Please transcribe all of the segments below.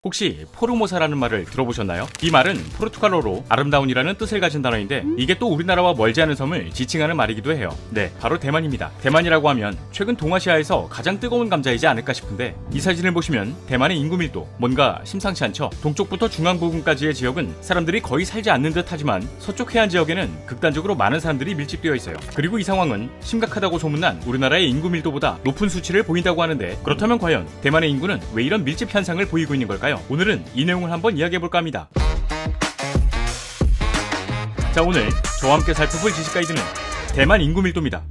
혹시 포르모사라는 말을 들어보셨나요? 이 말은 포르투갈어로 아름다운이라는 뜻을 가진 단어인데 이게 또 우리나라와 멀지 않은 섬을 지칭하는 말이기도 해요. 네, 바로 대만입니다. 대만이라고 하면 최근 동아시아에서 가장 뜨거운 감자이지 않을까 싶은데 이 사진을 보시면 대만의 인구 밀도 뭔가 심상치 않죠? 동쪽부터 중앙 부근까지의 지역은 사람들이 거의 살지 않는 듯 하지만 서쪽 해안 지역에는 극단적으로 많은 사람들이 밀집되어 있어요. 그리고 이 상황은 심각하다고 소문난 우리나라의 인구 밀도보다 높은 수치를 보인다고 하는데 그렇다면 과연 대만의 인구는 왜 이런 밀집 현상을 보이고 있는 걸까요? 오늘은 이 내용을 한번 이야기해볼까 합니다. 자, 오늘 저와 함께 살펴볼 지식 가이드는 대만 인구 밀도입니다.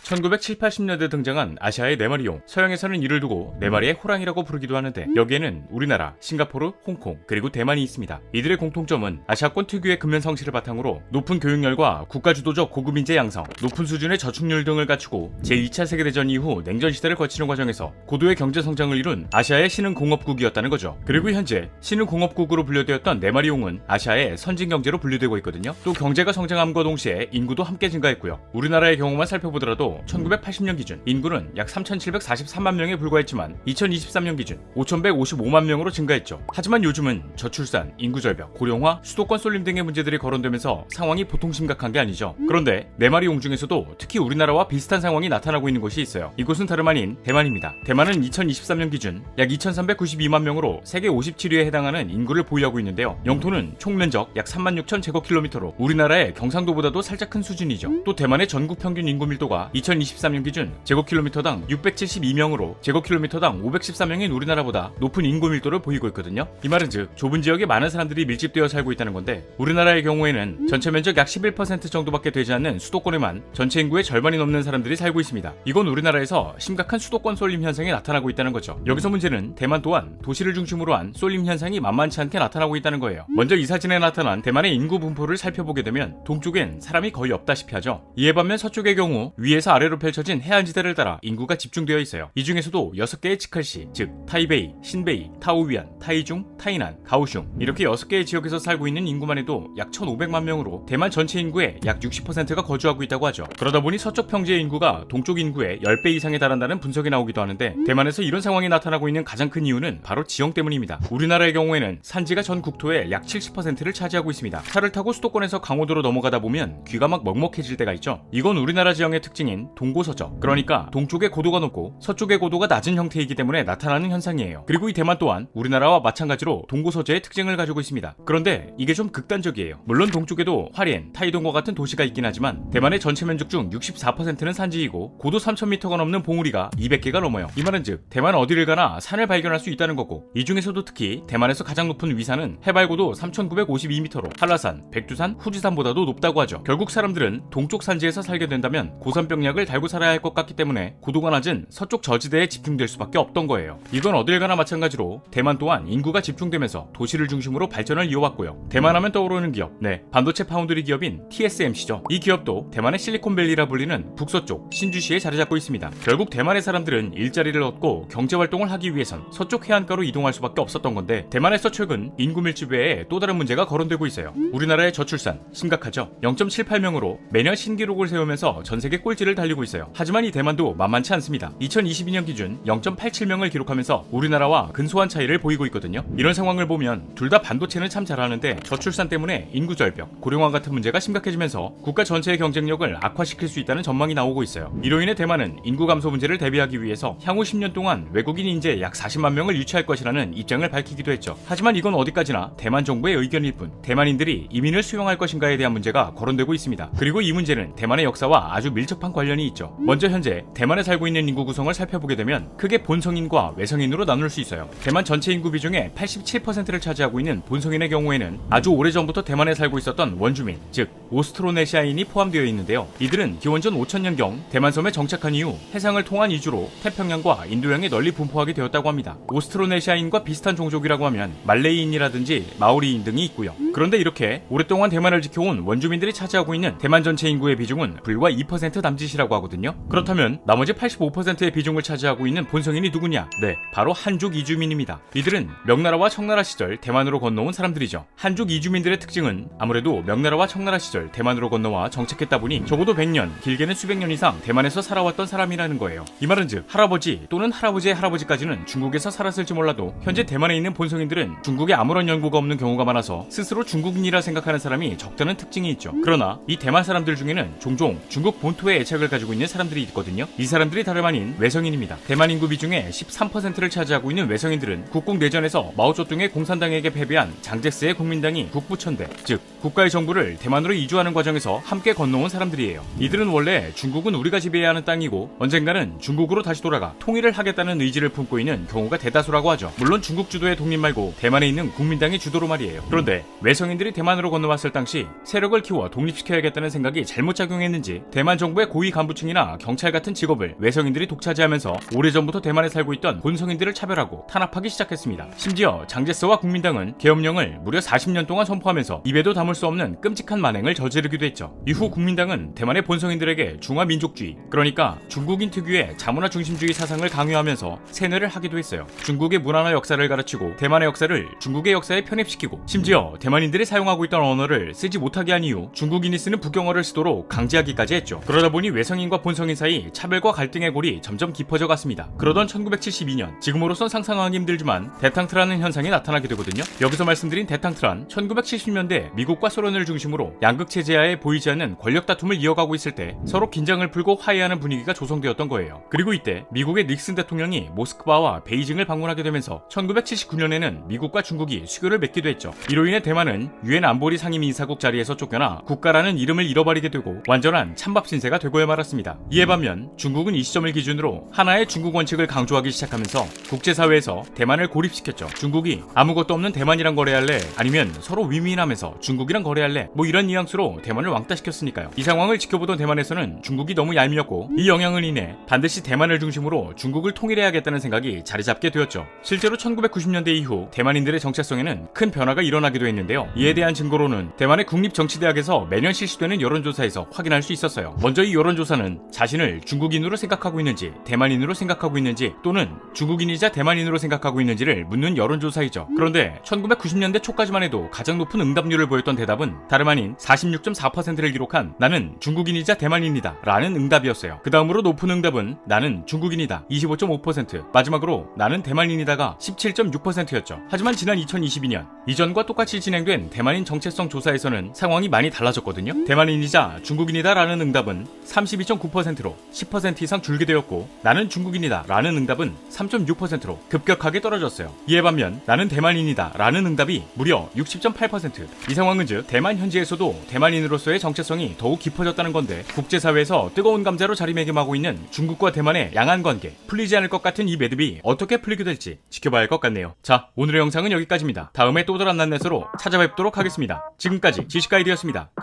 1970, 80년대 등장한 아시아의 4마리용, 서양에서는 이를 두고 4마리의 호랑이라고 부르기도 하는데 여기에는 우리나라, 싱가포르, 홍콩, 그리고 대만이 있습니다. 이들의 공통점은 아시아권 특유의 근면 성실을 바탕으로 높은 교육열과 국가주도적 고급 인재 양성, 높은 수준의 저축률 등을 갖추고 제2차 세계대전 이후 냉전 시대를 거치는 과정에서 고도의 경제 성장을 이룬 아시아의 신흥공업국이었다는 거죠. 그리고 현재 신흥공업국으로 분류되었던 4마리용은 아시아의 선진경제로 분류되고 있거든요. 또 경제가 성장함과 동시에 인구도 함께 증가했고요. 우리나라의 경우만 살펴보더라도 1980년 기준 인구는 약 3,743만 명에 불과했지만 2023년 기준 5,155만 명으로 증가했죠. 하지만 요즘은 저출산, 인구 절벽, 고령화, 수도권 쏠림 등의 문제들이 거론되면서 상황이 보통 심각한 게 아니죠. 그런데 4마리용 중에서도 특히 우리나라와 비슷한 상황이 나타나고 있는 곳이 있어요. 이곳은 다름 아닌 대만입니다. 대만은 2023년 기준 약 2,392만 명으로 세계 57위에 해당하는 인구를 보유하고 있는데요. 영토는 총 면적 약 36,000제곱킬로미터로 우리나라의 경상도보다도 살짝 큰 수준이죠. 또 대만의 전국 평균 인구 밀도가 2023년 기준 제곱킬로미터당 672명으로 제곱킬로미터당 514명인 우리나라보다 높은 인구 밀도를 보이고 있거든요. 이 말은 즉 좁은 지역에 많은 사람들이 밀집되어 살고 있다는 건데 우리나라의 경우에는 전체 면적 약 11% 정도밖에 되지 않는 수도권에만 전체 인구의 절반이 넘는 사람들이 살고 있습니다. 이건 우리나라에서 심각한 수도권 쏠림 현상이 나타나고 있다는 거죠. 여기서 문제는 대만 또한 도시를 중심으로 한 쏠림 현상이 만만치 않게 나타나고 있다는 거예요. 먼저 이 사진에 나타난 대만의 인구 분포를 살펴보게 되면 동쪽엔 사람이 거의 없다시피 하죠. 이에 반면 서쪽의 경우 위에서 아래로 펼쳐진 해안지대를 따라 인구가 집중되어 있어요. 이 중에서도 6개의 직할시, 즉 타이베이, 신베이, 타오위안, 타이중, 타이난, 가오슝 이렇게 6개의 지역에서 살고 있는 인구만 해도 약 1,500만 명으로 대만 전체 인구의 약 60%가 거주하고 있다고 하죠. 그러다 보니 서쪽 평지의 인구가 동쪽 인구의 10배 이상에 달한다는 분석이 나오기도 하는데 대만에서 이런 상황이 나타나고 있는 가장 큰 이유는 바로 지형 때문입니다. 우리나라의 경우에는 산지가 전 국토의 약 70%를 차지하고 있습니다. 차를 타고 수도권에서 강원도로 넘어가다 보면 귀가 막 먹먹해질 때가 있죠. 이건 우리나라 지형의 특징인 동고서적, 그러니까 동쪽의 고도가 높고 서쪽의 고도가 낮은 형태이기 때문에 나타나는 현상이에요. 그리고 이 대만 또한 우리나라와 마찬가지로 동고서저의 특징을 가지고 있습니다. 그런데 이게 좀 극단적이에요. 물론 동쪽에도 화롄, 타이동과 같은 도시가 있긴 하지만 대만의 전체 면적 중 64%는 산지이고 고도 3,000m가 넘는 봉우리가 200개가 넘어요. 이 말은 즉 대만 어디를 가나 산을 발견할 수 있다는 거고 이 중에서도 특히 대만에서 가장 높은 위산은 해발고도 3,952m로 한라산, 백두산, 후지산보다도 높다고 하죠. 결국 사람들은 동쪽 산지에서 살게 된다면 고산병약을 달고 살아야 할 것 같기 때문에 고도가 낮은 서쪽 저지대에 집중될 수밖에 없던 거예요. 이건 어딜 가나 마찬가지로 대만 또한 인구가 집중되면서 도시를 중심으로 발전을 이어왔고요. 대만 하면 떠오르는 기업, 반도체 파운드리 기업인 TSMC죠. 이 기업도 대만의 실리콘밸리라 불리는 북서쪽 신주시에 자리 잡고 있습니다. 결국 대만의 사람들은 일자리를 얻고 경제활동을 하기 위해선 서쪽 해안가로 이동할 수밖에 없었던 건데 대만에서 최근 인구 밀집 외에 또 다른 문제가 거론되고 있어요. 우리나라의 저출산 심각하죠. 0.78명으로 매년 신기록을 세우면서 전 세계 꼴찌를 달리고 있어요. 하지만 이 대만도 만만치 않습니다. 2022년 기준 0.87명을 기록하면서 우리나라와 근소한 차이를 보이고 있거든요. 이런 상황을 보면 둘 다 반도체는 참 잘하는데 저출산 때문에 인구 절벽, 고령화 같은 문제가 심각해지면서 국가 전체의 경쟁력을 악화시킬 수 있다는 전망이 나오고 있어요. 이로 인해 대만은 인구 감소 문제를 대비하기 위해서 향후 10년 동안 외국인 인재 약 40만 명을 유치할 것이라는 입장을 밝히기도 했죠. 하지만 이건 어디까지나 대만 정부의 의견일 뿐 대만인들이 이민을 수용할 것인가에 대한 문제가 거론되고 있습니다. 그리고 이 문제는 대만의 역사와 아주 밀접한 관련이 있죠. 먼저 현재 대만에 살고 있는 인구 구성을 살펴보게 되면 크게 본성인과 외성인으로 나눌 수 있어요. 대만 전체 인구 비중의 87%를 차지하고 있는 본성인의 경우에는 아주 오래전부터 대만에 살고 있었던 원주민, 즉 오스트로네시아인이 포함되어 있는데요. 이들은 기원전 5,000년경 대만섬에 정착한 이후 해상을 통한 이주로 태평양과 인도양에 널리 분포하게 되었다고 합니다. 오스트로네시아인과 비슷한 종족이라고 하면 말레이인이라든지 마오리인 등이 있고요. 그런데 이렇게 오랫동안 대만을 지켜온 원주민들이 차지하고 있는 대만 전체 인구의 비중은 불과 2% 남짓이라고 하거든요. 그렇다면 나머지 85%의 비중을 차지하고 있는 본성인이 누구냐? 바로 한족 이주민입니다. 이들은 명나라와 청나라 시절 대만으로 건너온 사람들이죠. 한족 이주민들의 특징은 아무래도 명나라와 청나라 시절 대만으로 건너와 정착했다 보니 적어도 100년, 길게는 수백 년 이상 대만에서 살아왔던 사람이라는 거예요. 이 말은즉 할아버지 또는 할아버지의 할아버지까지는 중국에서 살았을지 몰라도 현재 대만에 있는 본성인들은 중국에 아무런 연고가 없는 경우가 많아서 스스로 중국인이라 생각하는 사람이 적다는 특징이 있죠. 그러나 이 대만 사람들 중에는 종종 중국 본토에 애착을 가지고 있는 사람들이 있거든요. 이 사람들이 다름 아닌 외성인입니다. 대만 인구 비중의 13%를 차지하고 있는 외성인들은 국共내전에서 마오쩌둥의 공산당에게 패배한 장제스의 국민당이 국부천대, 즉 국가의 정부를 대만으로 이주하는 과정에서 함께 건너온 사람들이에요. 이들은 원래 중국은 우리가 지배해야 하는 땅이고 언젠가는 중국으로 다시 돌아가 통일을 하겠다는 의지를 품고 있는 경우가 대다수라고 하죠. 물론 중국 주도의 독립 말고 대만에 있는 국민당의 주도로 말이에요. 그런데 외성인들이 대만으로 건너왔을 당시 세력을 키워 독립시켜야겠다는 생각이 잘못 작용했는지 대만 정부의 고위 간부층이나 경찰 같은 직업을 외성인들이 독차지하면서 오래전부터 대만에 살고 있던 본성인들을 차별하고 탄압하기 시작했습니다. 심지어 장제스와 국민당은 계엄령을 무려 40년 동안 선포하면서 입에도 담을 수 없는 끔찍한 만행을 저지르기도 했죠. 이후 국민당은 대만의 본성인들에게 중화민족주의, 그러니까 중국인 특유의 자문화 중심주의 사상을 강요하면서 세뇌를 하기도 했어요. 중국의 문화나 역사를 가르치고 대만의 역사를 중국의 역사에 편입시키고 심지어 대만인들이 사용하고 있던 언어를 쓰지 못하게 한 이후 중국인이 쓰는 북영어를 쓰도록 강제하기까지 했죠. 그러다 보니 외성인과 본성인 사이 차별과 갈등의 골이 점점 깊어져 갔습니다. 그러던 1972년, 지금으로선 상상하기 힘들지만 대탕트라는 현상이 나타나게 되거든요. 여기서 말씀드린 대탕트란 1970년대 미국과 소련을 중심으로 양극체제하에 보이지 않는 권력 다툼을 이어가고 있을 때 서로 긴장을 풀고 화해하는 분위기가 조성되었던 거예요. 그리고 이때 미국의 닉슨 대통령이 모스크바와 베이징을 방문하게 되면서 1979년에는 미국과 중국이 수교를 맺기도 했죠. 이로 인해 대만은 유엔 안보리 상임이사국 자리에서 쫓겨나 국가라는 이름을 잃어버리게 되고 완전한 찬밥 신세가 되고야 말았습니다. 이에 반면 중국은 이 시점을 기준으로 하나의 중국 원칙을 강조하기 시작하면서 국제사회에서 대만을 고립시켰죠. 중국이 아무것도 없는 대만이랑 거래할래? 아니면 서로 윈윈하면서 중국이랑 거래할래? 뭐 이런 뉘앙스로 대만을 왕따시켰으니까요. 이 상황을 지켜보던 대만에서는 중국이 너무 얄미웠고 이 영향을 인해 반드시 대만을 중심으로 중국을 통일해야겠다는 생각이 자리잡게 되었죠. 실제로 1990년대 이후 대만인들의 정체성에는 큰 변화가 일어나기도 했는데요. 이에 대한 증거로는 대만의 국립정치대학에서 매년 실시되는 여론조사에서 확인할 수 있었어요. 먼저 이 여론조사는 자신을 중국인으로 생각하고 있는지 대만인으로 생각하고 있는지 또는 중국인이자 대만인으로 생각하고 있는지를 묻는 여론조사이죠. 그런데 1990년대 초까지만 해도 가장 높은 응답률을 보였던 대답은 다름 아닌 46.4%를 기록한 나는 중국인이자 대만인이다 라는 응답이었어요. 그 다음으로 높은 응답은 나는 중국인이다 25.5%, 마지막으로 나는 대만인이다가 17.6%였죠. 하지만 지난 2022년 이전과 똑같이 진행된 대만인 정체성 조사에서는 상황이 많이 달라졌거든요. 대만인이자 중국인이다 라는 응답은 32.9%로 10% 이상 줄게 되었고 나는 중국인이다 라는 응답은 3.6%로 급격하게 떨어졌어요. 이에 반면 나는 대만인이다 라는 응답이 무려 60.8%. 이 상황은 즉 대만 현지에서도 대만인으로서의 정체성이 더욱 깊어졌다는 건데 국제사회에서 뜨거운 감자로 자리매김하고 있는 중국과 대만의 양안 관계, 풀리지 않을 것 같은 이 매듭이 어떻게 풀리게 될지 지켜봐야 할 것 같네요. 자, 오늘의 영상은 여기까지입니다. 다음에 또 다른 낫넷으로 찾아뵙도록 하겠습니다. 지금까지 지식가이드였습니다.